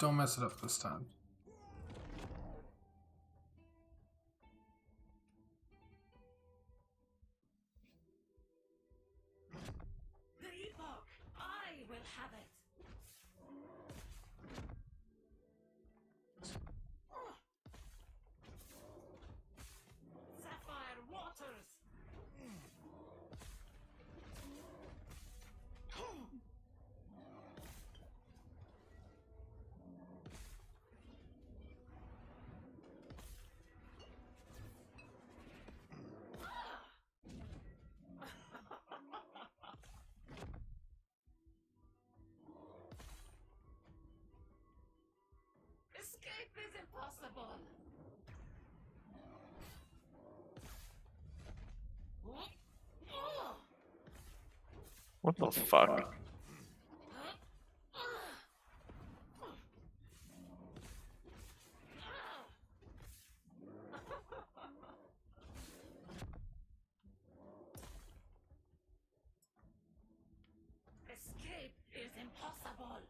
Don't mess it up this time. The epoch! I will have it! Sapphire waters! Escape is impossible! What the fuck? Escape is impossible!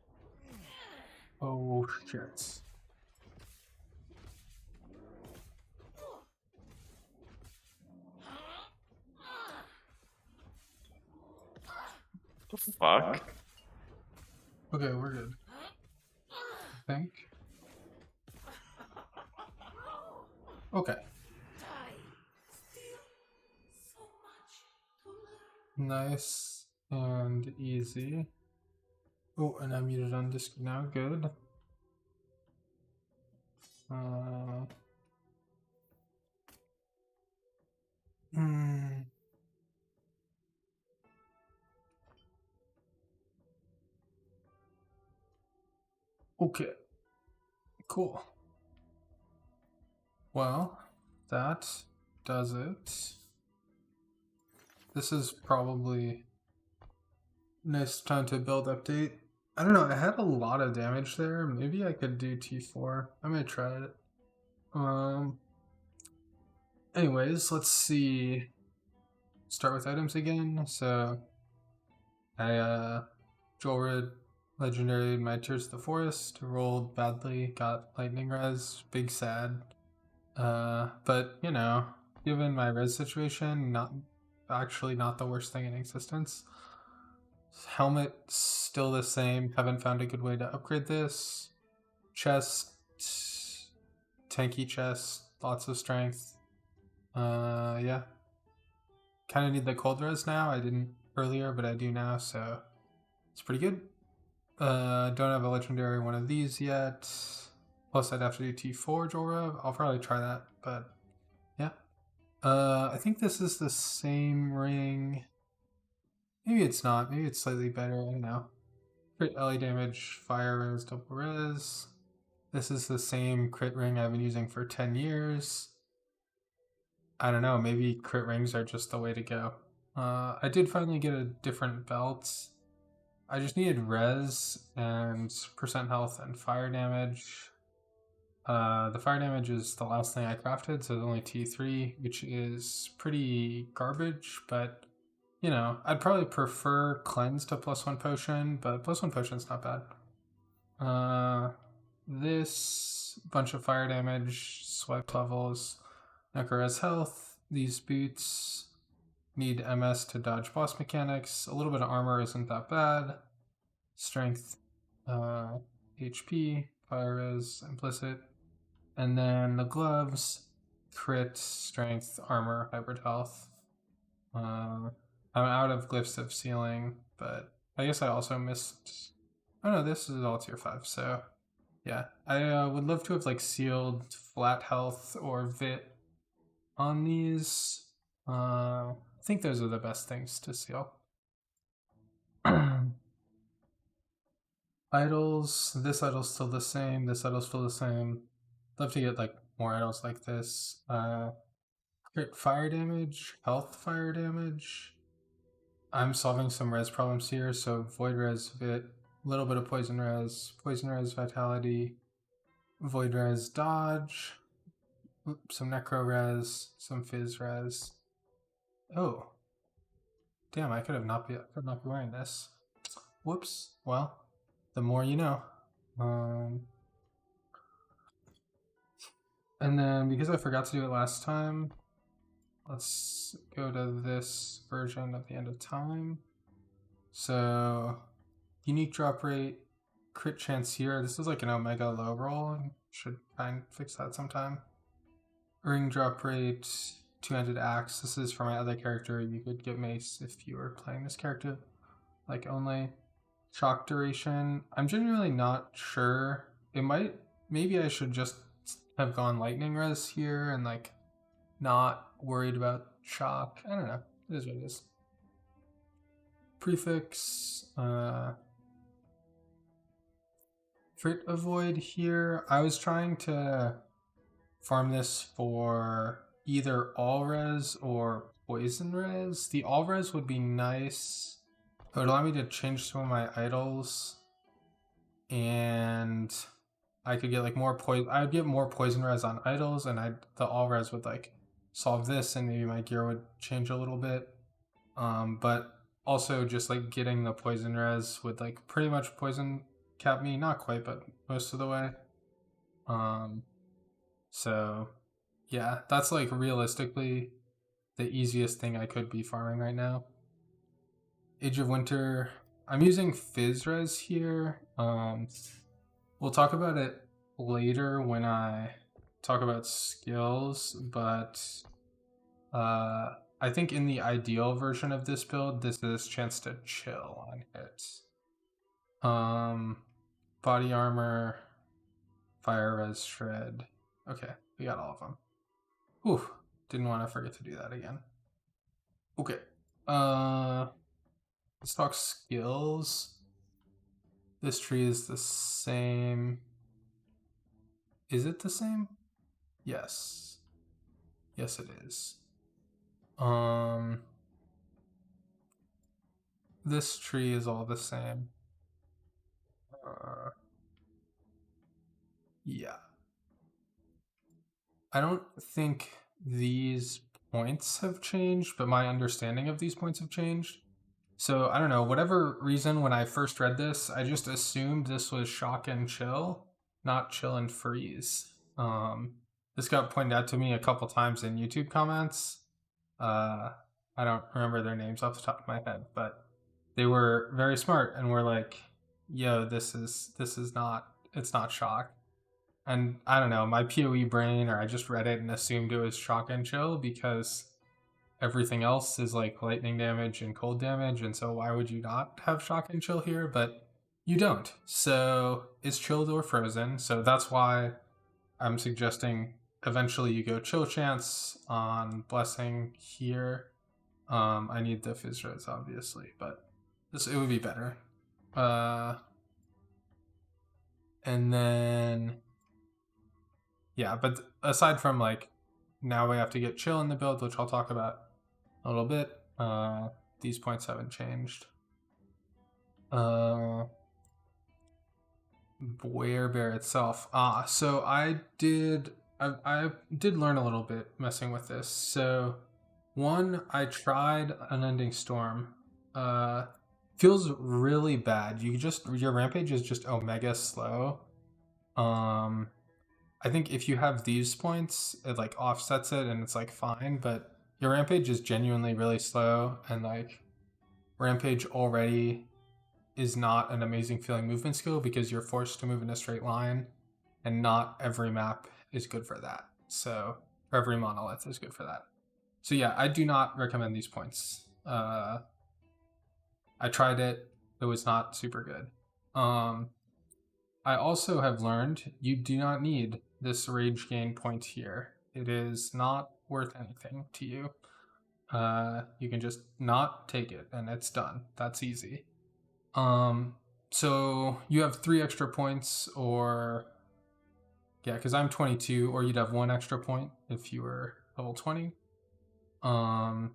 Oh shit. The fuck? Okay, we're good. I think. Okay. Die! Still so much to learn. Nice and easy. Oh, and I'm muted on disc now. Good. Hmm. Okay. Cool. Well, that does it. This is probably nice time to build update. I don't know, I had a lot of damage there. Maybe I could do T4. I'm gonna try it. Anyways, let's see. Start with items again. So I Julra legendary my Tears of the Forest, rolled badly, got lightning res, big sad. But you know, given my res situation, not the worst thing in existence. Helmet still the same. Haven't found a good way to upgrade this. Chest, tanky chest, lots of strength. Yeah. Kind of need the cold res now. I didn't earlier, but I do now, so it's pretty good. Don't have a legendary one of these yet. Plus, I'd have to do T4 Julra. I'll probably try that, but yeah. I think this is the same ring. Maybe it's not. Maybe it's slightly better. I don't know. Crit LA damage, fire res, double res. This is the same crit ring I've been using for 10 years. I don't know. Maybe crit rings are just the way to go. I did finally get a different belt. I just needed res and percent health and fire damage. The fire damage is the last thing I crafted, so it's only T3, which is pretty garbage, but you know, I'd probably prefer cleanse to +1 potion, but +1 potion's not bad. This bunch of fire damage, swipe levels, Necro's health. These boots need MS to dodge boss mechanics. A little bit of armor isn't that bad. Strength, HP, fire res, implicit. And then the gloves, crit, strength, armor, hybrid health. I'm out of glyphs of sealing, but I guess I also missed. Oh no, this is all tier 5, so yeah. I would love to have like sealed flat health or vit on these. I think those are the best things to seal. Idols, this idol's still the same, this idol's still the same. Love to get like more idols like this. Crit fire damage, health fire damage. I'm solving some res problems here, so void res, vit, a little bit of poison res, vitality, void res, dodge, some necro res, some fizz res. Oh, damn! I could not be wearing this. Whoops. Well, the more you know. And then because I forgot to do it last time, let's go to this version of the end of time. So unique drop rate, crit chance here. This is like an omega low roll. Should try and fix that sometime. Ring drop rate, two-handed axe. This is for my other character. You could get mace if you were playing this character. Like only shock duration. I'm genuinely not sure. Maybe I should just have gone lightning res here and like not worried about shock. I don't know. It is what it is. Prefix, crit avoid here. I was trying to farm this for either all res or poison res. The all res would be nice. It would allow me to change some of my idols, and I could get like more poison. I would get more poison res on idols, and the all res would like solve this, and maybe my gear would change a little bit. But also just like getting the poison res would like pretty much poison cap me, not quite, but most of the way. So yeah, that's like realistically the easiest thing I could be farming right now. Age of Winter, I'm using Fizz res here. We'll talk about it later when I talk about skills, but I think in the ideal version of this build, this is chance to chill on hits. Body armor, fire res shred. Okay, we got all of them. Whew, didn't want to forget to do that again. Okay, let's talk skills. This tree is the same. Is it the same? Yes. Yes, it is. This tree is all the same. Yeah. I don't think these points have changed, but my understanding of these points have changed. So I don't know, whatever reason, when I first read this, I just assumed this was shock and chill, not chill and freeze. This got pointed out to me a couple times in YouTube comments. I don't remember their names off the top of my head, but they were very smart and were like, yo, this is not, it's not shock. And I don't know, my PoE brain, or I just read it and assumed it was shock and chill because everything else is like lightning damage and cold damage, and so why would you not have shock and chill here? But you don't. So it's chilled or frozen. So that's why I'm suggesting eventually you go chill chance on blessing here. I need the fizz res obviously, but it would be better. And then yeah, but aside from like now we have to get chill in the build, which I'll talk about a little bit. These points haven't changed. Werebear itself. So I did learn a little bit messing with this. So one, I tried Unending Storm. Feels really bad. Your rampage is just omega slow. I think if you have these points, it like offsets it and it's like fine, but your rampage is genuinely really slow, and like rampage already is not an amazing feeling movement skill because you're forced to move in a straight line, and not every map is good for that. So every monolith is good for that. So yeah, I do not recommend these points. I tried it. It was not super good. I also have learned you do not need this rage gain point here. It is not worth anything to you. You can just not take it and it's done. That's easy. So you have 3 extra points, or yeah, because I'm 22, or you'd have 1 extra point if you were level 20. I'm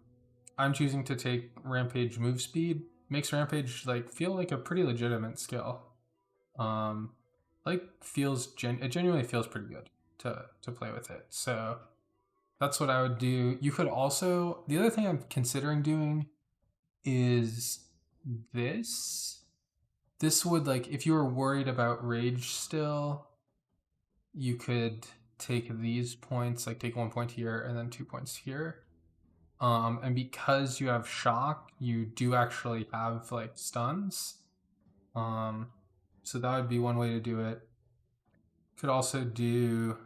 choosing to take Rampage move speed. Makes Rampage like feel like a pretty legitimate skill. Like it genuinely feels pretty good to play with it. So that's what I would do. You could also, the other thing I'm considering doing is this. This would, like, if you were worried about rage still, you could take these points, like take 1 point here and then 2 points here. And because you have shock, you do actually have like stuns. So that would be one way to do it. Could also do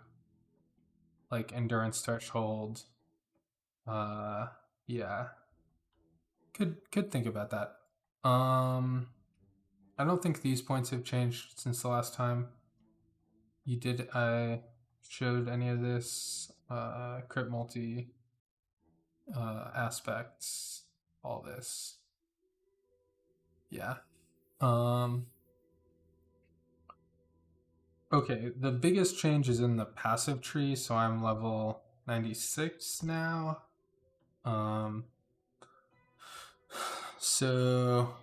like endurance threshold. Yeah. Could think about that. I don't think these points have changed since the last time I showed any of this. Crit multi aspects, all this. Yeah. Okay, the biggest change is in the passive tree, so I'm level 96 now. So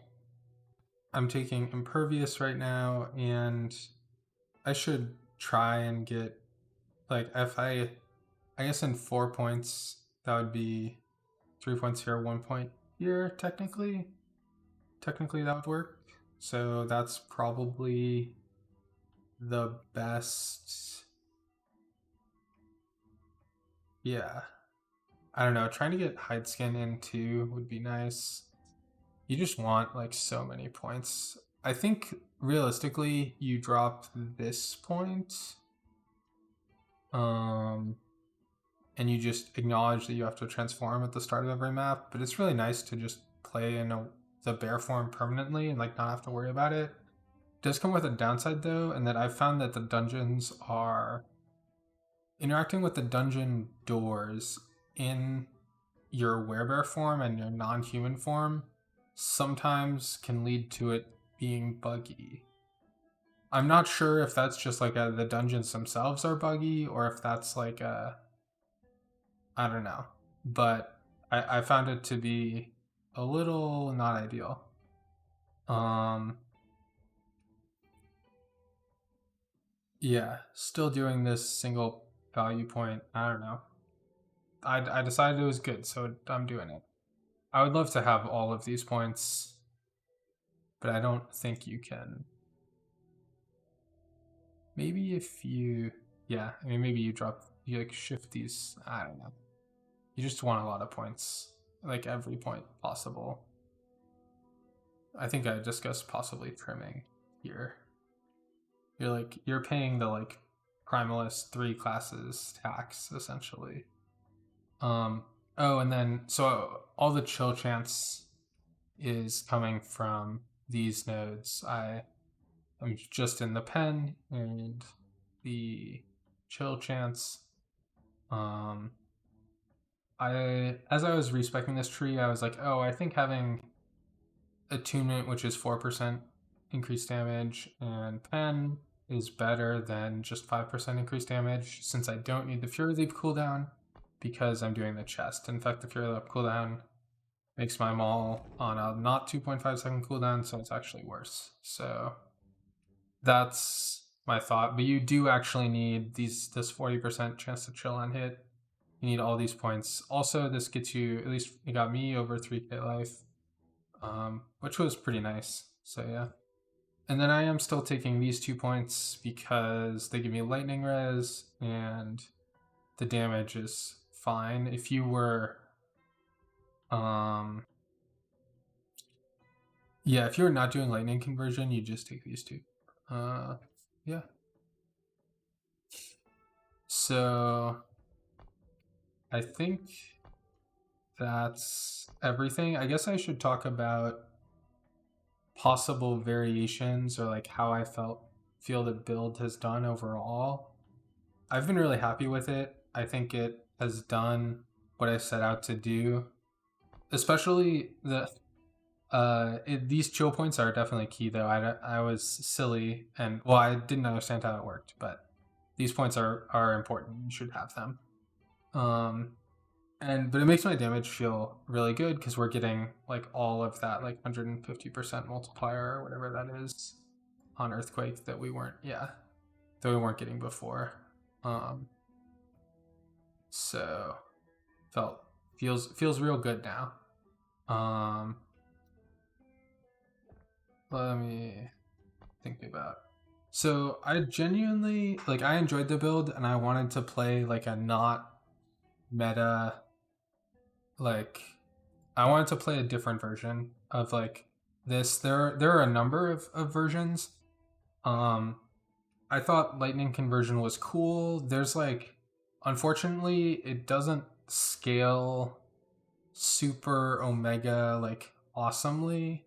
I'm taking impervious right now, and I should try and get, like, if I guess in 4 points, that would be 3 points here, 1 point here, technically. Technically that would work. So that's probably the best. Yeah. I don't know, trying to get hide skin in too would be nice. You just want like so many points. I think realistically you drop this point. And you just acknowledge that you have to transform at the start of every map, but it's really nice to just play in the bear form permanently and like not have to worry about it. It does come with a downside though, and that I've found that the dungeons are interacting with the dungeon doors in your werebear form and your non-human form sometimes can lead to it being buggy. I'm not sure if that's just like the dungeons themselves are buggy or if that's like I don't know, but I found it to be a little not ideal. Yeah, still doing this single value point. I don't know. I decided it was good, so I'm doing it. I would love to have all of these points, but I don't think you can. Maybe if you, yeah, I mean, maybe you like shift these. I don't know. You just want a lot of points, like every point possible. I think I discussed possibly trimming here. You're paying the like primalist 3 classes tax essentially. Oh, and then so all the chill chance is coming from these nodes. I'm just in the pen and the chill chance. As I was respecing this tree, I was like, oh, I think having attunement, which is 4% increased damage, and pen is better than just 5% increased damage, since I don't need the Fury Leap cooldown because I'm doing the chest. In fact, the Fury Leap cooldown makes my maul on a not 2.5 second cooldown, so it's actually worse. So that's my thought. But you do actually need this 40% chance to chill on hit. You need all these points. Also, this gets you, at least it got me over 3k life, which was pretty nice. So yeah. And then I am still taking these 2 points because they give me lightning res and the damage is fine. If you were, yeah, if you're not doing lightning conversion, you just take these 2. Yeah. So I think that's everything. I guess I should talk about possible variations or like how I feel the build has done overall. I've been really happy with it. I think it has done what I set out to do. Especially these chill points are definitely key though. I was silly and well, I didn't understand how it worked, but these points are important. You should have them. But it makes my damage feel really good because we're getting like all of that like 150% multiplier or whatever that is on Earthquake that we weren't getting before. So feels real good now. Let me think about. So I genuinely like I enjoyed the build and I wanted to play like a not meta like I wanted to play a different version of like this. There are a number of versions. Um I thought lightning conversion was cool. There's like unfortunately it doesn't scale super omega like awesomely.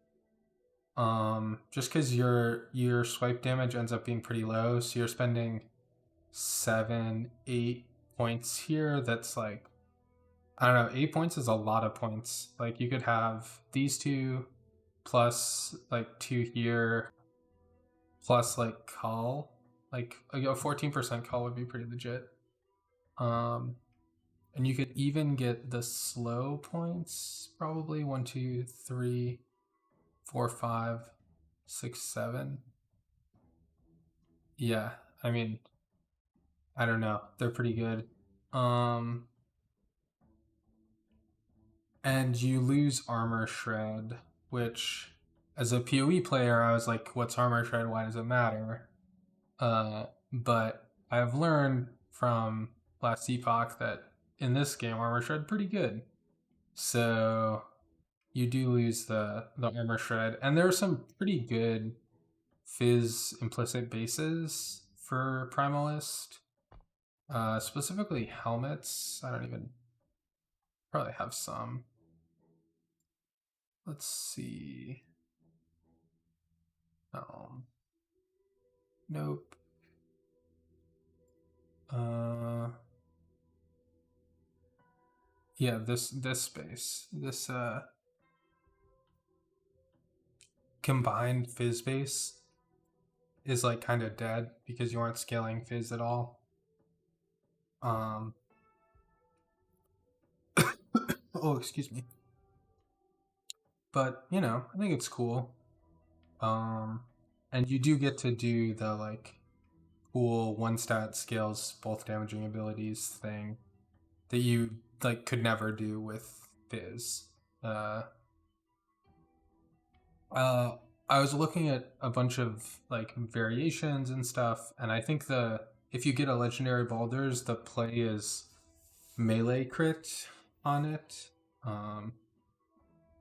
Just because your swipe damage ends up being pretty low, so you're spending 7, 8 points here. That's like I don't know, 8 points is a lot of points. Like you could have these two plus like two here plus like call. Like a 14% call would be pretty legit. Um and you could even get the slow points, probably 1, 2, 3, 4, 5, 6, 7. Yeah, I mean, I don't know. They're pretty good. Um, and you lose armor shred, which, as a PoE player, I was like, "What's armor shred? Why does it matter?" But I've learned from last epoch that in this game, armor shred pretty good. So you do lose the armor shred, and there are some pretty good Fizz implicit bases for Primalist. Specifically helmets. I don't even probably have some. Let's see. Nope. Yeah, this space. This combined Fizz base is like kind of dead because you aren't scaling Fizz at all. Oh, excuse me. But you know, I think it's cool. And you do get to do the like cool one stat scales both damaging abilities thing that you like could never do with Fizz. Uh, I was looking at a bunch of like variations and stuff, and I think the if you get a legendary Baldur's, the play is melee crit on it,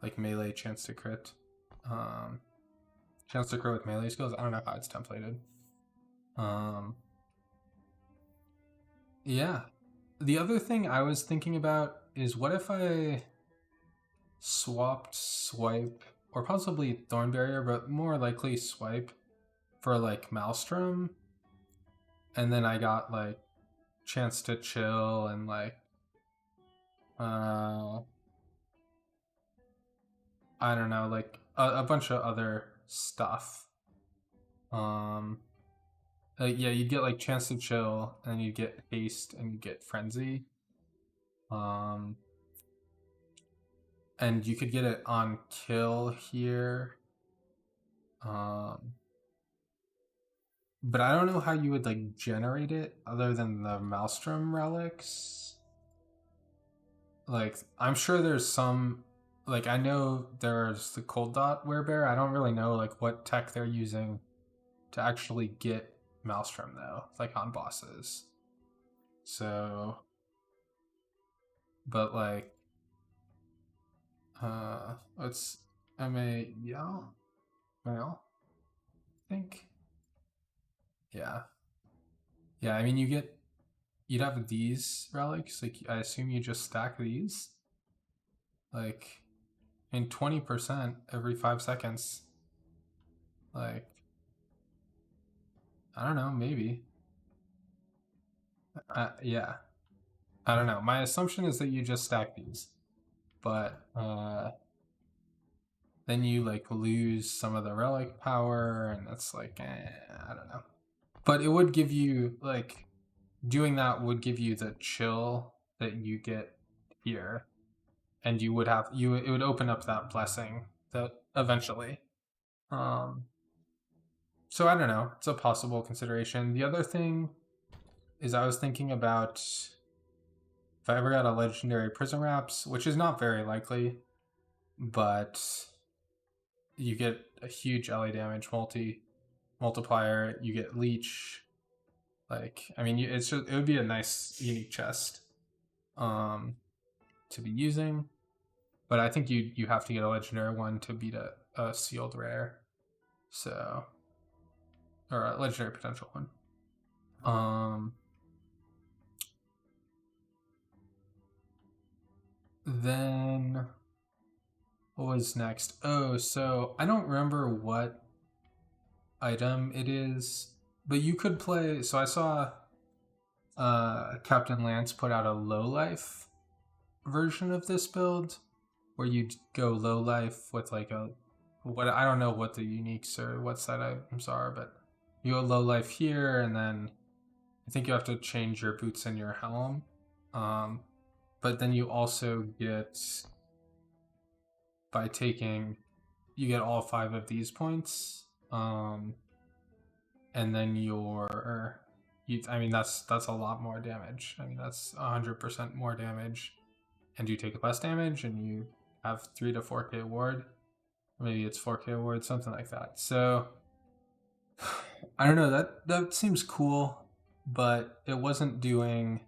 like melee chance to crit, chance to crit with melee skills. I don't know how it's templated. Yeah. The other thing I was thinking about is what if I swapped swipe or possibly thorn barrier, but more likely swipe for like Maelstrom, and then I got like chance to chill and like I don't know, like a bunch of other stuff. Yeah, you get like chance to chill, and you get haste, and you get frenzy. And you could get it on kill here. But I don't know how you would like generate it other than the Maelstrom relics. Like I'm sure there's some like I know there's the cold dot werebear. I don't really know like what tech they're using to actually get Maelstrom though, like on bosses. So but like let's MA yeah. Well, I think. Yeah. Yeah, I mean you'd have these relics, like I assume you just stack these. Like in 20% every 5 seconds. Like I don't know, maybe. Yeah. I don't know. My assumption is that you just stack these. But then you like lose some of the relic power and that's like I don't know. But it would give you like doing that would give you the chill that you get here. And you would have it would open up that blessing that eventually. So I don't know. It's a possible consideration. The other thing is I was thinking about if I ever got a legendary Prism Wraps, which is not very likely, but you get a huge LA damage multi. multiplier, you get leech. Like, I mean, it's just, it would be a nice unique chest to be using, but I think you have to get a legendary one to beat a sealed rare, so, or a legendary potential one. Then what was next? Oh, so I don't remember what item it is, but you could play. So I saw Captain Lance put out a low life version of this build where you go low life with like a what I don't know what the uniques or what side items are, but you go low life here, and then I think you have to change your boots and your helm. But then you also get, by taking, you get all 5 of these points, and then I mean that's a lot more damage. I mean that's 100% more damage, and you take less damage, and you have 3 to 4k ward. Maybe it's 4k ward, something like that. So I don't know. That seems cool, but it wasn't doing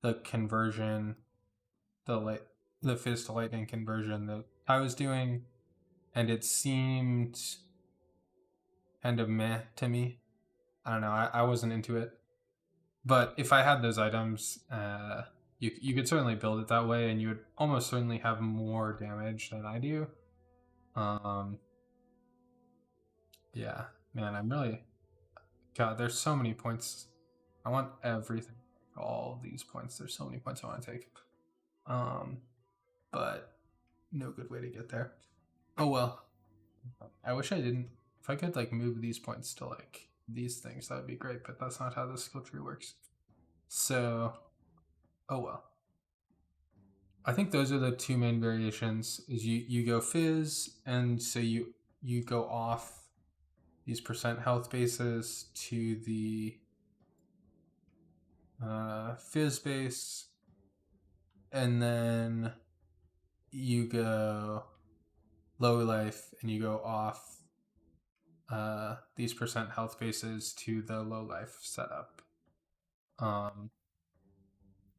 the conversion, the fizz to lightning conversion that I was doing, and it seemed kind of meh to me. I don't know. I wasn't into it. But if I had those items, you could certainly build it that way, and you would almost certainly have more damage than I do. Yeah, man, I'm really, God, there's so many points. I want everything, all these points. There's so many points I want to take. But no good way to get there. Oh well. I wish I didn't. If I could like move these points to like these things, that would be great, but that's not how the skill tree works. So, oh well. I think those are the 2 main variations. Is you go fizz, and so you go off these percent health bases to the fizz base, and then you go low life and you go off these percent health bases to the low life setup,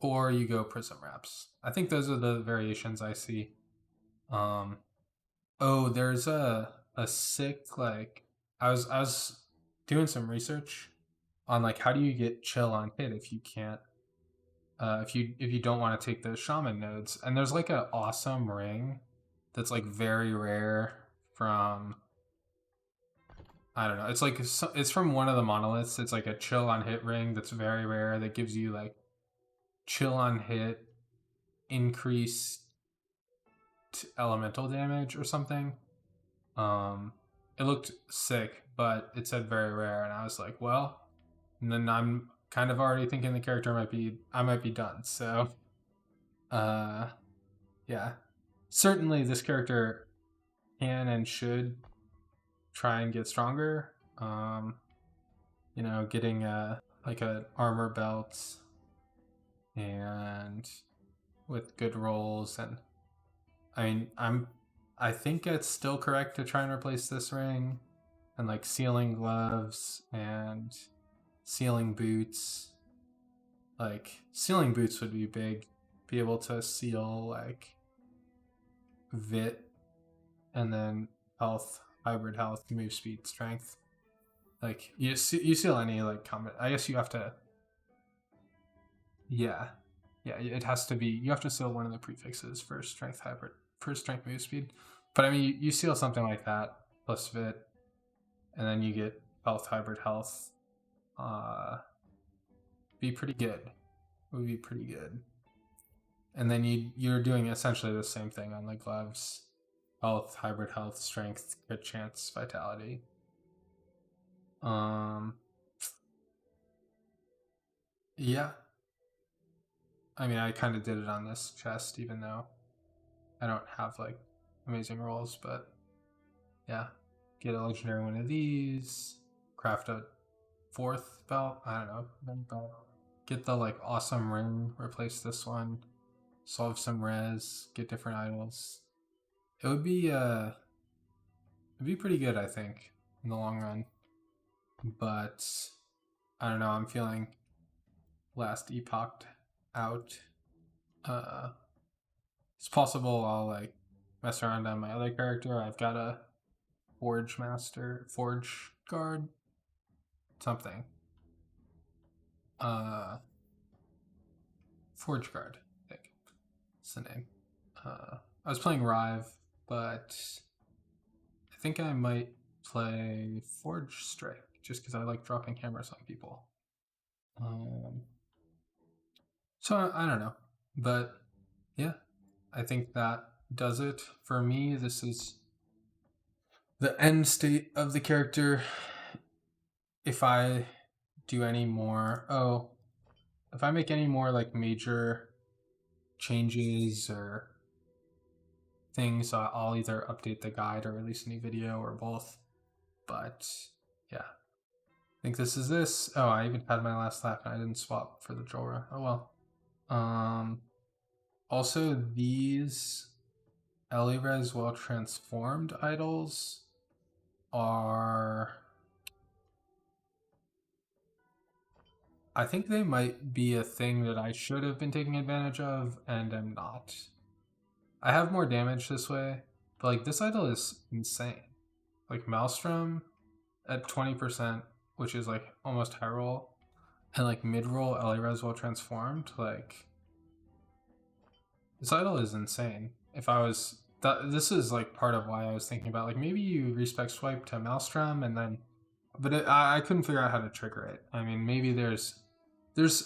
or you go prism wraps. I think those are the variations I see. Oh, there's a sick, like, I was doing some research on like how do you get chill on hit if you can't if you don't want to take those shaman nodes, and there's like an awesome ring that's like very rare from, I don't know, it's like it's from one of the monoliths. It's like a chill on hit ring that's very rare that gives you like chill on hit, increased elemental damage or something. It looked sick, but it said very rare, and I was like, well, and then I'm kind of already thinking the character might be done. So, yeah, certainly this character can and should try and get stronger. You know, getting like an armor belt and with good rolls, and I mean I think it's still correct to try and replace this ring, and like sealing gloves and sealing boots. Like sealing boots would be big. Be able to seal like vit, and then health, hybrid health, move speed, strength. Like you seal any like combat. I guess you have to. Yeah, it has to be. You have to seal one of the prefixes for strength hybrid, for strength move speed. But I mean, you seal something like that plus vit, and then you get health, hybrid health. Be pretty good. Would be pretty good. And then you're doing essentially the same thing on the gloves: health, hybrid health, strength, crit chance, vitality. Yeah. I mean, I kind of did it on this chest, even though I don't have like amazing rolls, but yeah. Get a legendary one of these, craft a 4th belt, I don't know, belt. Get the like awesome ring, replace this one, solve some res, get different idols. It would be pretty good, I think, in the long run. but I don't know. I'm feeling last epoch out. It's possible I'll like mess around on my other character. I've got a forge guard, something. Forge guard, I think. That's the name. I was playing Rive, but I think I might play Forge Strike just because I like dropping hammers on people. So I don't know, but yeah, I think that does it for me. This is the end state of the character. If I do any more, if I make any more like major changes or things, I'll either update the guide or release a new video or both. But yeah, I think this is this. Oh, I even had my last lap and I didn't swap for the Julra. Oh well. Also, these Elirez well transformed idols are, I think they might be a thing that I should have been taking advantage of and am not. I have more damage this way, but like this idol is insane. Like Maelstrom at 20%, which is like almost high roll, and like mid roll Elirez well transformed, like this idol is insane. If I was this is like part of why I was thinking about like maybe you respec swipe to Maelstrom and then, but I couldn't figure out how to trigger it. I mean, maybe there's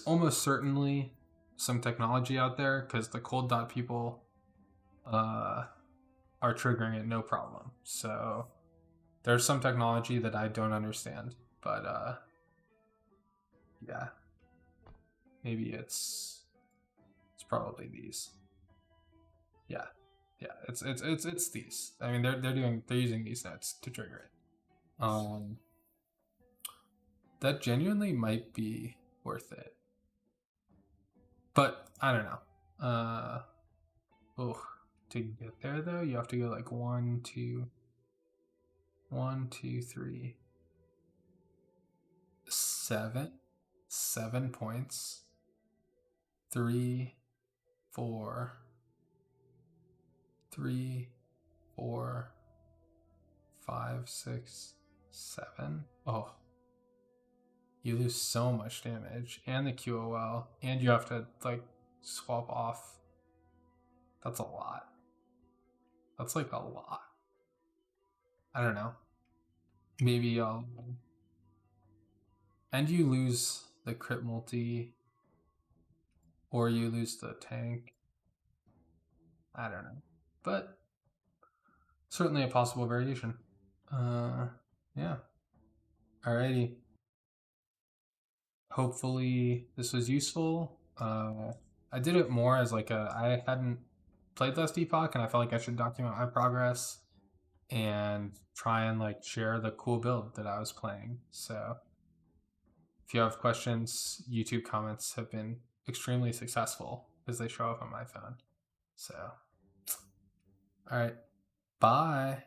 almost certainly some technology out there because the cold dot people are triggering it no problem. So there's some technology that I don't understand, but yeah, maybe it's probably these. Yeah, it's these. I mean, they're using these notes to trigger it. That genuinely might be worth it, but I don't know. To get there though, you have to go like 1, 2, 3, 7 points. 3, 4, 3, 4, 5, 6, 7. Oh, you lose so much damage and the QOL, and you have to like swap off. That's a lot. That's like a lot. I don't know. Maybe I'll. And you lose the crit multi, or you lose the tank. I don't know, but certainly a possible variation. Yeah. Alrighty. Hopefully this was useful. I did it more as like I hadn't played last epoch and I felt like I should document my progress and try and like share the cool build that I was playing. So if you have questions, YouTube comments have been extremely successful because they show up on my phone. So, all right, bye.